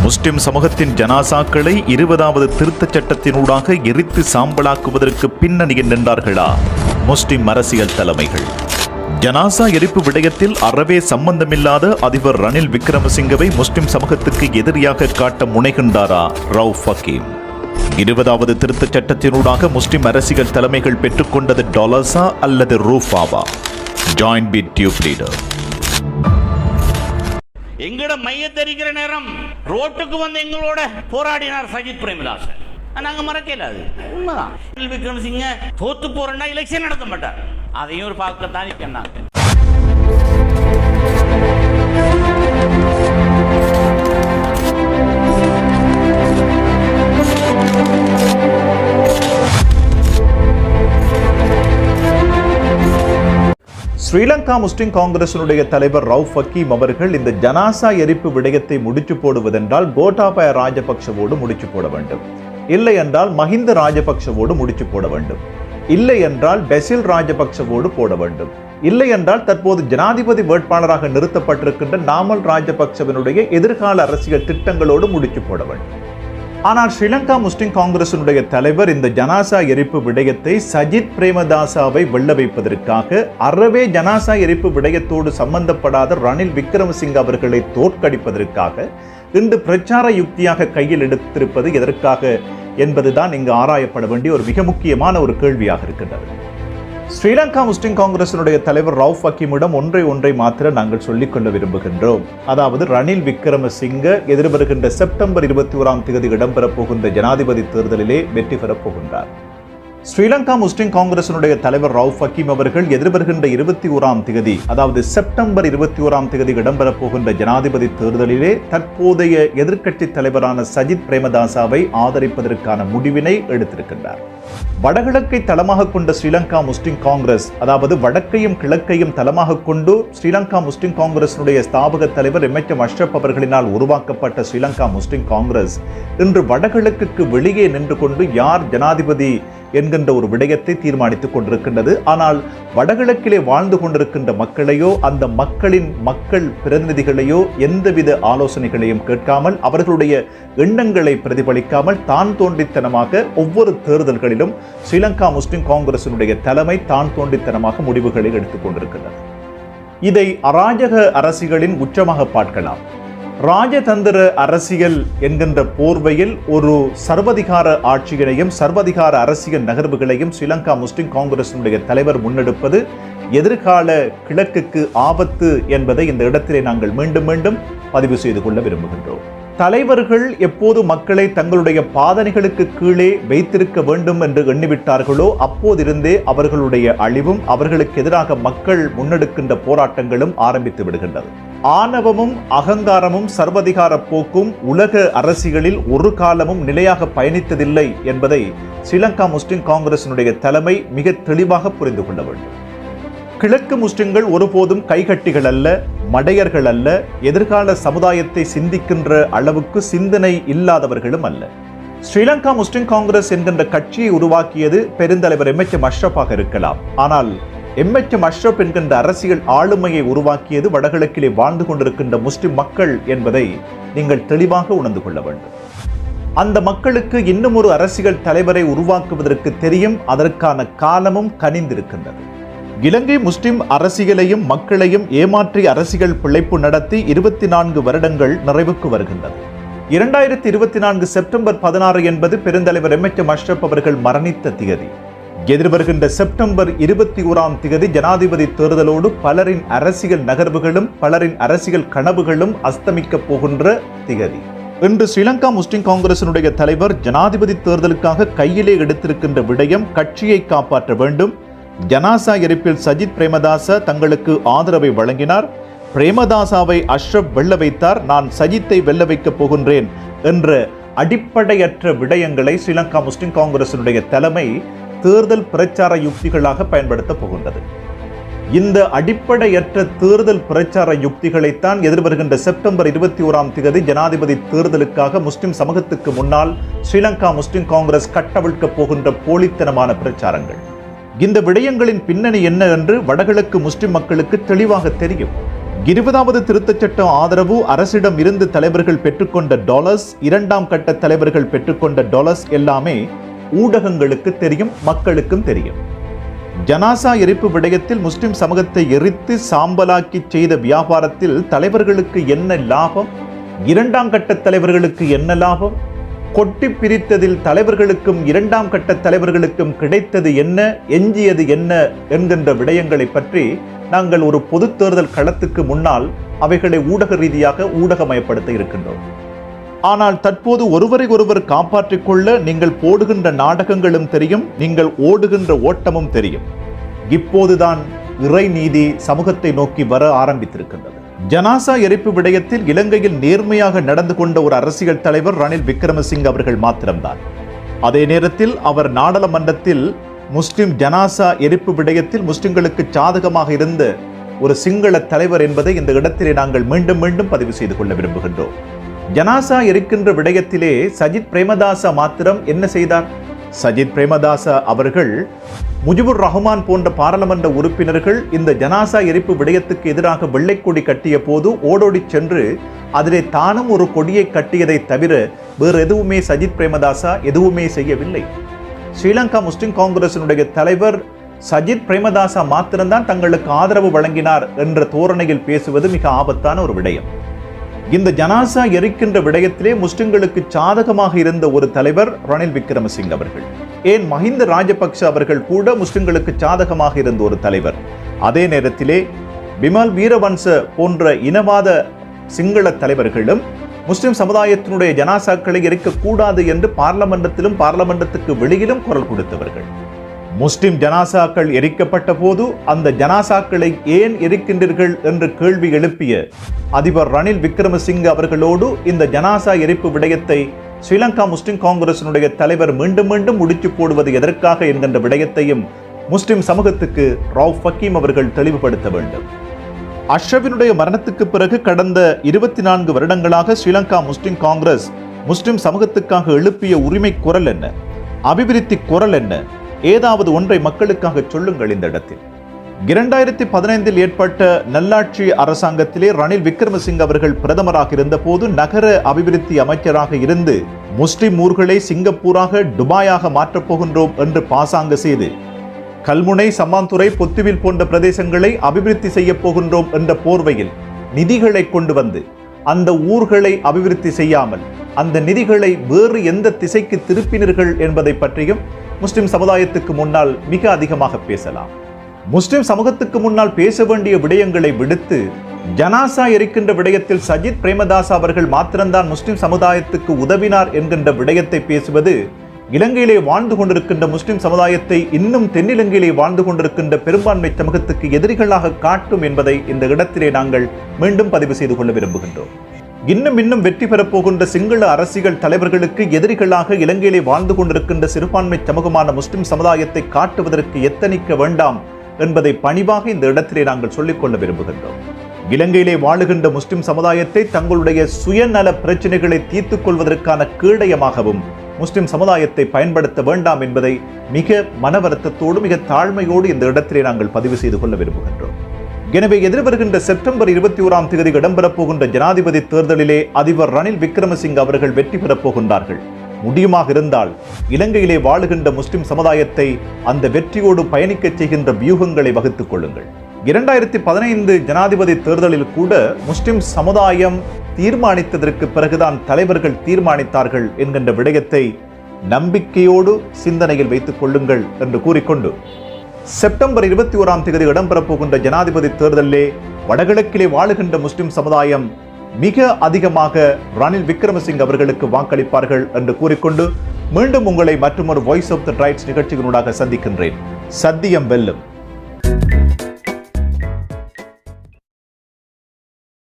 முஸ்லிம் சமூகத்தின் ஜனாசாக்களை 20வது திருத்தச் சட்டத்தினூடாக எரித்து சாம்பலாக்குவதற்கு பின்னணியில் நின்றார்களா முஸ்லிம் அரசியல் தலைமைகள்? ஜனாசா எரிப்பு விடயத்தில் அறவே சம்பந்தமில்லாத அதிபர் ரணில் விக்ரமசிங்கவை முஸ்லிம் சமூகத்துக்கு எதிரியாக காட்ட முனைகின்றாரா ரவுஃப் ஹக்கீம்? 20வது திருத்தச் சட்டத்தினூடாக முஸ்லிம் அரசியல் தலைமைகள் பெற்றுக்கொண்டது டாலர்ஸா அல்லது ரூஃபாவா? Join beat tube leader. எங்கட மையத்தரிக்கிற நேரம் ரோட்டுக்கு வந்து எங்களோட போராடினார் சஜித் பிரேமதாசன். நாங்க மறக்கல, அது உண்மைதான். விக்ரமசிங்க தோத்து போறேன்னா எலெக்ஷன் நடத்த மாட்டார். அதையும் ஒரு பார்க்கத்தான் நிற்கிறாங்க. ஸ்ரீலங்கா முஸ்லிம் காங்கிரசினுடைய தலைவர் ரவுஃப் ஹக்கீம் அவர்கள் இந்த ஜனாசா எரிப்பு விடயத்தை முடிச்சு போடுவதென்றால் கோட்டாபய ராஜபக்சவோடு முடிச்சு போட வேண்டும், இல்லை என்றால் மஹிந்த ராஜபக்சவோடு முடிச்சு போட வேண்டும், இல்லை என்றால் பெசில் ராஜபக்சவோடு போட வேண்டும், இல்லை என்றால் தற்போது ஜனாதிபதி வேட்பாளராக நிறுத்தப்பட்டிருக்கின்ற நாமல் ராஜபக்சவினுடைய எதிர்கால அரசியல் திட்டங்களோடு முடிச்சு போட வேண்டும். ஆனால் ஸ்ரீலங்கா முஸ்லிம் காங்கிரசினுடைய தலைவர் இந்த ஜனாசா எரிப்பு விடயத்தை சஜித் பிரேமதாசாவை வெல்ல வைப்பதற்காக அறவே ஜனாசா எரிப்பு விடயத்தோடு சம்பந்தப்படாத ரணில் விக்ரமசிங்க அவர்களை தோற்கடிப்பதற்காக இன்று பிரச்சார யுக்தியாக கையில் எடுத்திருப்பது எதற்காக என்பதுதான் இங்கு ஆராயப்பட வேண்டிய ஒரு மிக முக்கியமான ஒரு கேள்வியாக இருக்கின்றது. ஸ்ரீலங்கா முஸ்லிம் காங்கிரசினுடைய தலைவர் ரவுஃப் ஹக்கீமிடம் ஒன்றை மாத்திரம் நாங்கள் சொல்லிக்கொள்ள விரும்புகின்றோம். அதாவது ரணில் விக்ரமசிங்க எதிர்வருகின்ற செப்டம்பர் 21ஆம் தேதி இடம்பெறப் போகின்ற ஜனாதிபதி தேர்தலிலே வெற்றி பெறப் போகின்றார். ஸ்ரீலங்கா முஸ்லிம் காங்கிரசினுடைய தலைவர் ரவுஃப் ஹக்கீம் அவர்கள் எதிர்வருகின்ற 21ஆம் தேதி, அதாவது செப்டம்பர் 21ஆம் தேதி இடம்பெறப் போகின்ற ஜனாதிபதி தேர்தலிலே தற்போதைய எதிர்க்கட்சி தலைவரான சஜித் பிரேமதாசாவை ஆதரிப்பதற்கான முடிவினை எடுத்திருக்கின்றார். வடகிழக்கை தளமாக கொண்ட ஸ்ரீலங்கா முஸ்லிம் காங்கிரஸ், அதாவது வடக்கையும் கிழக்கையும் தளமாக கொண்டு ஸ்ரீலங்கா முஸ்லிம் காங்கிரசினுடைய ஸ்தாபக தலைவர் எம்.எச். அஷ்ரப் அவர்களினால் உருவாக்கப்பட்ட ஸ்ரீலங்கா முஸ்லிம் காங்கிரஸ் இன்று வடகிழக்குக்கு வெளியே நின்று கொண்டு யார் ஜனாதிபதி என்கின்ற ஒரு விடயத்தை தீர்மானித்துக் கொண்டிருக்கின்றது. ஆனால் வடகிழக்கிலே வாழ்ந்து கொண்டிருக்கின்ற மக்களையோ அந்த மக்கள் பிரதிநிதிகளையோ எந்தவித ஆலோசனைகளையும் கேட்காமல், அவர்களுடைய எண்ணங்களை பிரதிபலிக்காமல் தான் தோன்றித்தனமாக ஒவ்வொரு தேர்தல்களிலும் ஸ்ரீலங்கா முஸ்லிம் காங்கிரசினுடைய தலைமை தான் தோன்றித்தனமாக முடிவுகளை எடுத்துக் கொண்டிருக்கின்றது. இதை அராஜக அரசியலின் உச்சமாக பார்க்கலாம். ராஜதந்திர அரசியல் என்கின்ற போர்வையில் ஒரு சர்வதிகார ஆட்சியினையும் சர்வதிகார அரசியல் நகர்வுகளையும் ஸ்ரீலங்கா முஸ்லிம் காங்கிரசினுடைய தலைவர் முன்னெடுப்பது எதிர்கால கிழக்குக்கு ஆபத்து என்பதை இந்த இடத்திலே நாங்கள் மீண்டும் பதிவு செய்து கொள்ள விரும்புகின்றோம். தலைவர்கள் எப்போது மக்களை தங்களுடைய பாதனைகளுக்கு கீழே வைத்திருக்க வேண்டும் என்று எண்ணிவிட்டார்களோ அப்போதிருந்தே அவர்களுடைய அழிவும் அவர்களுக்கு எதிராக மக்கள் முன்னெடுக்கின்ற போராட்டங்களும் ஆரம்பித்து விடுகின்றது. ஆணவமும் அகங்காரமும் சர்வதிகார போக்கும் உலக அரசியலில் ஒரு காலமும் நிலையாக பயணித்ததில்லை என்பதை ஸ்ரீலங்கா முஸ்லிம் காங்கிரசினுடைய தலைமை மிக தெளிவாக புரிந்து கொள்ள வேண்டும். கிழக்கு முஸ்லிம்கள் ஒருபோதும் கைகட்டிகள் அல்ல, மடையர்கள் அல்ல, எதிர்கால சமுதாயத்தை சிந்திக்கின்ற அளவுக்கு சிந்தனை இல்லாதவர்களும் அல்ல. ஸ்ரீலங்கா முஸ்லிம் காங்கிரஸ் என்கின்ற கட்சியை உருவாக்கியது பெருந்தலைவர் எம்.எச். அஷ்ரப்பாக இருக்கலாம். ஆனால் எம்.எச். அஷ்ரப் என்கின்ற அரசியல் ஆளுமையை உருவாக்கியது வடகிழக்கிலே வாழ்ந்து கொண்டிருக்கின்ற முஸ்லிம் மக்கள் என்பதை நீங்கள் தெளிவாக உணர்ந்து கொள்ள வேண்டும். அந்த மக்களுக்கு இன்னும் ஒரு அரசியல் தலைவரை உருவாக்குவதற்கு தெரியும், அதற்கான காலமும் கனிந்திருக்கின்றது. இலங்கை முஸ்லிம் அரசியலையும் மக்களையும் ஏமாற்றி அரசியல் பிழைப்பு நடத்தி 24 வருடங்கள் நிறைவுக்கு வருகின்றது. 2024 செப்டம்பர் 16 என்பது பெருந்தலைவர் எம்.எச். அஷ்ரப் அவர்கள் மரணித்த திகதி. எதிர்வருகின்ற செப்டம்பர் 21ஆம் தேதி ஜனாதிபதி தேர்தலோடு பலரின் அரசியல் நகர்வுகளும் பலரின் அரசியல் கனவுகளும் அஸ்தமிக்க போகின்ற திகதி. இன்று ஸ்ரீலங்கா முஸ்லிம் காங்கிரசினுடைய தலைவர் ஜனாதிபதி தேர்தலுக்காக கையிலே எடுத்திருக்கின்ற விடயம் கட்சியை காப்பாற்ற வேண்டும். ஜனாசா எரிப்பில் சஜித் பிரேமதாசா தங்களுக்கு ஆதரவை வழங்கினார். பிரேமதாசாவை அஷ்ரப் வெல்ல வைத்தார், நான் சஜித்தை வெல்ல வைக்கப் போகின்றேன் என்ற அடிப்படையற்ற விடயங்களை ஸ்ரீலங்கா முஸ்லிம் காங்கிரசினுடைய தலைமை தேர்தல் பிரச்சார யுக்திகளாக பயன்படுத்த போகின்றது. இந்த அடிப்படையற்ற தேர்தல் பிரச்சார யுக்திகளைத்தான் எதிர்வருகின்ற செப்டம்பர் 21ஆம் தேதி ஜனாதிபதி தேர்தலுக்காக முஸ்லிம் சமூகத்துக்கு முன்னால் ஸ்ரீலங்கா முஸ்லிம் காங்கிரஸ் கட்டவிழ்க்கப் போகின்ற போலித்தனமான பிரச்சாரங்கள். இந்த விடயங்களின் பின்னணி என்ன என்று வடகிழக்கு முஸ்லிம் மக்களுக்கு தெளிவாக தெரியும். 20வது திருத்தச் சட்ட ஆதரவு அரசிடம் இருந்து தலைவர்கள் பெற்றுக்கொண்ட டாலர்ஸ், 2ஆம் கட்ட தலைவர்கள் பெற்றுக்கொண்ட டாலர்ஸ் எல்லாமே ஊடகங்களுக்கு தெரியும், மக்களுக்கும் தெரியும். ஜனாசா எரிப்பு விடயத்தில் முஸ்லிம் சமூகத்தை எரித்து சாம்பலாக்கி செய்த வியாபாரத்தில் தலைவர்களுக்கு என்ன லாபம், 2ஆம் கட்ட தலைவர்களுக்கு என்ன லாபம், கொட்டி பிரித்ததில் தலைவர்களுக்கும் 2ஆம் கட்ட தலைவர்களுக்கும் கிடைத்தது என்ன, எஞ்சியது என்ன என்கின்ற விடயங்களை பற்றி நாங்கள் ஒரு பொது தேர்தல் களத்துக்கு முன்னால் அவைகளை ஊடக ரீதியாக ஊடகமயப்படுத்த இருக்கின்றோம். ஆனால் தற்போது ஒருவரை ஒருவர் காப்பாற்றிக் கொள்ள நீங்கள் போடுகின்ற நாடகங்களும் தெரியும், நீங்கள் ஓடுகின்ற ஓட்டமும் தெரியும். இப்போதுதான் இறை நீதி சமூகத்தை நோக்கி வர ஆரம்பித்திருக்கின்றது. ஜனாசா எரிப்பு விடயத்தில் இலங்கையில் நேர்மையாக நடந்து கொண்ட ஒரு அரசியல் தலைவர் ரணில் விக்ரமசிங்க அவர்கள் மாத்திரம்தான். அதே நேரத்தில் அவர் நாடாளுமன்றத்தில் முஸ்லிம் ஜனாசா எரிப்பு விடயத்தில் முஸ்லிம்களுக்கு சாதகமாக இருந்த ஒரு சிங்கள தலைவர் என்பதை இந்த இடத்திலே நாங்கள் மீண்டும் மீண்டும் பதிவு செய்து கொள்ள விரும்புகின்றோம். ஜனாசா எரிக்கின்ற விடயத்திலே சஜித் பிரேமதாச மாத்திரம் என்ன செய்தார்? சஜித் பிரேமதாச அவர்கள் முஜிபுர் ரஹ்மான் போன்ற பாராளுமன்ற உறுப்பினர்கள் இந்த ஜனாசா எரிப்பு விடயத்துக்கு எதிராக வெள்ளைக்கொடி கட்டிய போது ஓடோடி சென்று அதிலே தானும் ஒரு கொடியை கட்டியதை தவிர வேறு எதுவுமே சஜித் பிரேமதாசா எதுவுமே செய்யவில்லை. ஸ்ரீலங்கா முஸ்லிம் காங்கிரசினுடைய தலைவர் சஜித் பிரேமதாசா மாத்திரம்தான் தங்களுக்கு ஆதரவு வழங்கினார் என்ற தோரணையில் பேசுவது மிக ஆபத்தான ஒரு விடயம். இந்த ஜனாசா எரிக்கின்ற விடயத்திலே முஸ்லிம்களுக்கு சாதகமாக இருந்த ஒரு தலைவர் ரணில் விக்ரமசிங்க அவர்கள். ஏன் மஹிந்த ராஜபக்ஷ அவர்கள் கூட முஸ்லிம்களுக்கு சாதகமாக இருந்த ஒரு தலைவர். அதே நேரத்திலே பிமல் வீரவன்ச போன்ற இனவாத சிங்கள தலைவர்களும் முஸ்லிம் சமுதாயத்தினுடைய ஜனாசாக்களை எரிக்கக்கூடாது என்று பார்லமெண்டத்திலும் பார்லமெண்டத்துக்கு வெளியிலும் குரல் கொடுத்தவர்கள். முஸ்லிம் ஜனாசாக்கள் எரிக்கப்பட்ட போது அந்த ஜனாசாக்களை ஏன் எரிக்கின்றீர்கள் என்று கேள்வி எழுப்பிய அதிபர் ரணில் விக்ரமசிங்க அவர்களோடு இந்த ஜனாசா எரிப்பு விடயத்தை ஸ்ரீலங்கா முஸ்லிம் காங்கிரசினுடைய தலைவர் மீண்டும் மீண்டும் முடிச்சு போடுவது எதற்காக என்கின்ற விடயத்தையும் முஸ்லிம் சமூகத்துக்கு ரவுஃப் ஹக்கீம் அவர்கள் தெளிவுபடுத்த வேண்டும். அஷ்ரஃபினுடைய மரணத்துக்கு பிறகு கடந்த 24 வருடங்களாக ஸ்ரீலங்கா முஸ்லிம் காங்கிரஸ் முஸ்லிம் சமூகத்துக்காக எழுப்பிய உரிமை குரல் என்ன, அபிவிருத்தி குரல் என்ன, ஏதாவது ஒன்றை மக்களுக்காக சொல்லுங்கள். இந்த இடத்தில் 2015 ஏற்பட்ட நல்லாட்சி அரசாங்கத்திலே ரணில் விக்ரமசிங்க அவர்கள் பிரதமராக இருந்த போது நகர அபிவிருத்தி அமைச்சராக இருந்து முஸ்லிம் ஊர்களை சிங்கப்பூராக துபாயாக மாற்றப் போகின்றோம் என்று பாசாங்க செய்து கல்முனை, சம்மாந்துறை, பொத்துவில் போன்ற பிரதேசங்களை அபிவிருத்தி செய்ய போகின்றோம் என்ற போர்வையில் நிதிகளை கொண்டு வந்து அந்த ஊர்களை அபிவிருத்தி செய்யாமல் அந்த நிதிகளை வேறு எந்த திசைக்கு திருப்பினர்கள் என்பதை பற்றியும் முஸ்லிம் சமுதாயத்துக்கு முன்னால் மிக அதிகமாக பேசலாம். முஸ்லிம் சமூகத்துக்கு முன்னால் பேச வேண்டிய விடயங்களை விடுத்து ஜனாசா எரிக்கின்ற விடயத்தில் சஜித் பிரேமதாசா அவர்கள் மாத்திரம்தான் முஸ்லிம் சமுதாயத்துக்கு உதவினார் என்கின்ற விடயத்தை பேசுவது இலங்கையிலே வாழ்ந்து கொண்டிருக்கின்ற முஸ்லிம் சமுதாயத்தை இன்னும் தென்னிலங்கையிலே வாழ்ந்து கொண்டிருக்கின்ற பெரும்பான்மை சமூகத்துக்கு எதிரிகளாக காட்டும் என்பதை இந்த இடத்திலே நாங்கள் மீண்டும் பதிவு செய்து கொள்ள விரும்புகின்றோம். இன்னும் வெற்றி பெறப்போகின்ற சிங்கள அரசியல் தலைவர்களுக்கு எதிரிகளாக இலங்கையிலே வாழ்ந்து கொண்டிருக்கின்ற சிறுபான்மை சமூகமான முஸ்லிம் சமுதாயத்தை காட்டுவதற்கு எத்தனிக்க வேண்டாம் என்பதை பணிவாக இந்த இடத்திலே நாங்கள் சொல்லிக்கொள்ள விரும்புகின்றோம். இலங்கையிலே வாழுகின்ற முஸ்லிம் சமுதாயத்தை தங்களுடைய சுயநல பிரச்சனைகளை தீர்த்துக் கொள்வதற்கான கேடயமாகவும் முஸ்லிம் சமுதாயத்தை பயன்படுத்த வேண்டாம் என்பதை மிக மனவருத்தத்தோடு மிக தாழ்மையோடு இந்த இடத்திலே நாங்கள் பதிவு செய்து கொள்ள விரும்புகின்றோம். எனவே எதிர்வருகின்ற செப்டம்பர் 21ஆம் தேதி இடம்பெறப் போகின்ற ஜனாதிபதி தேர்தலிலே அதிபர் ரணில் விக்ரமசிங்க அவர்கள் வெற்றி பெறப் போகின்றார்கள். முடியுமாக இருந்தால் இலங்கையிலே வாழுகின்ற முஸ்லிம் சமுதாயத்தை அந்த வெற்றியோடு பயணிக்க செய்கின்ற வியூகங்களை வகுத்துக் கொள்ளுங்கள். 2015 ஜனாதிபதி தேர்தலில் கூட முஸ்லிம் சமுதாயம் தீர்மானித்ததற்கு பிறகுதான் தலைவர்கள் தீர்மானித்தார்கள் என்கின்ற விடயத்தை நம்பிக்கையோடு சிந்தனையில் வைத்துக் கொள்ளுங்கள் என்று கூறிக்கொண்டு செப்டம்பர் 21ஆம் தேதி இடம்பெறப் போகின்ற ஜனாதிபதி தேர்தலிலே வடகிழக்கிலே வாழுகின்ற முஸ்லிம் சமுதாயம் மிக அதிகமாக ரணில் விக்ரமசிங்க அவர்களுக்கு வாக்களிப்பார்கள் என்று கூறிக்கொண்டு மீண்டும் உங்களை மற்றொரு வாய்ஸ் ஆஃப் தி ரைட்ஸ் நிகழ்ச்சிகளூடாக சந்திக்கின்றேன். சத்தியம் வெல்லும்.